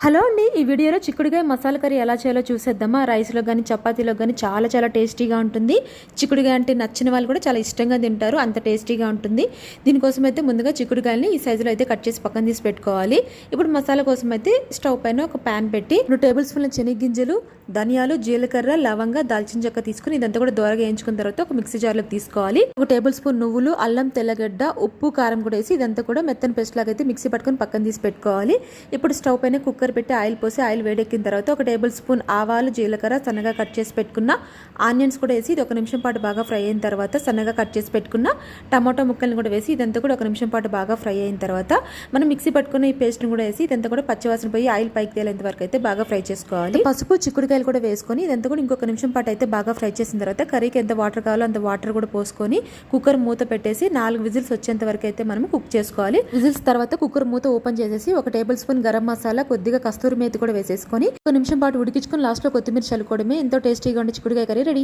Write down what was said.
Hello అండి, ఈ వీడియోలో చిక్కుడుకాయ మసాలా కర్రీ ఎలా చేయాలో చూసేద్దామా. రైస్లో కానీ చపాతీలో కానీ చాలా టేస్టీగా ఉంటుంది. చిక్కుడుకాయ అంటే నచ్చిన వాళ్ళు కూడా చాలా ఇష్టంగా తింటారు, అంత టేస్టీగా ఉంటుంది. దీనికోసం అయితే ముందుగా చిక్కుడుకాయలని ఈ సైజులో అయితే కట్ చేసి పక్కన తీసి పెట్టుకోవాలి. ఇప్పుడు మసాలా కోసం అయితే స్టవ్ పైన ఒక ప్యాన్ పెట్టి 2 టేబుల్ స్పూన్ల శనగగింజలు, ధనియాలు, జీలకర్ర, లవంగ, దాల్చిన చెక్క తీసుకుని ఇదంతా కూడా దోరగా వేయించుకున్న తర్వాత ఒక మిక్సీ జార్లోకి తీసుకోవాలి. 1 టేబుల్ స్పూన్ నువ్వులు, అల్లం, తెల్లగడ్డ, ఉప్పు, కారం కూడా వేసి ఇదంతా కూడా మెత్తని పేస్ట్ లాగా అయితే మిక్సీ పట్టుకొని పక్కన తీసి పెట్టుకోవాలి. ఇప్పుడు స్టవ్ పైన కుక్కర్ పెట్టి ఆయిల్ పోసి ఆయిల్ వేడెక్కిన తర్వాత 1 టేబుల్ స్పూన్ ఆవాలు, జీలకర్ర, సన్నగా కట్ చేసి పెట్టుకున్న ఆనియన్స్ కూడా వేసి ఇది 1 నిమిషం పాటు బాగా ఫ్రై అయిన తర్వాత సన్నగా కట్ చేసి పెట్టుకున్న టమాటో ముక్కల్ని కూడా వేసి ఇదంతా కూడా 1 నిమిషం పాటు బాగా ఫ్రై అయిన తర్వాత మనం మిక్సీ పట్టుకున్న ఈ పేస్ట్ని కూడా వేసి ఇదంతా కూడా పచ్చివాసన పోయి ఆయిల్ పైకి తేలేంత వరకు అయితే బాగా ఫ్రై చేసుకోవాలి. పసుపు, చిక్కుడుకాయలు కూడా వేసుకొని ఇదంతా కూడా ఇంకొక నిమిషం పాటు అయితే బాగా ఫ్రై చేసిన తర్వాత కర్రీకి ఎంత వాటర్ కావాలో అంత వాటర్ కూడా పోసుకొని కుక్కర్ మూత పెట్టేసి 4 విజిల్స్ వచ్చేంత వరకు అయితే మనం కుక్ చేసుకోవాలి. విజిల్స్ తర్వాత కుక్కర్ మూత ఓపెన్ చేసేసి 1 టేబుల్ స్పూన్ గరం మసాలా, కొద్దిగా కస్తూరి మేతి కూడా వేసేసుకొని 1 నిమిషం పాటు ఉడికించుకొని లాస్ట్లో కొత్తిమీర చల్లుకోవడమే. ఎంతో టేస్టీగా ఉండే చిక్కుడుకాయ కర్రీ రెడీ.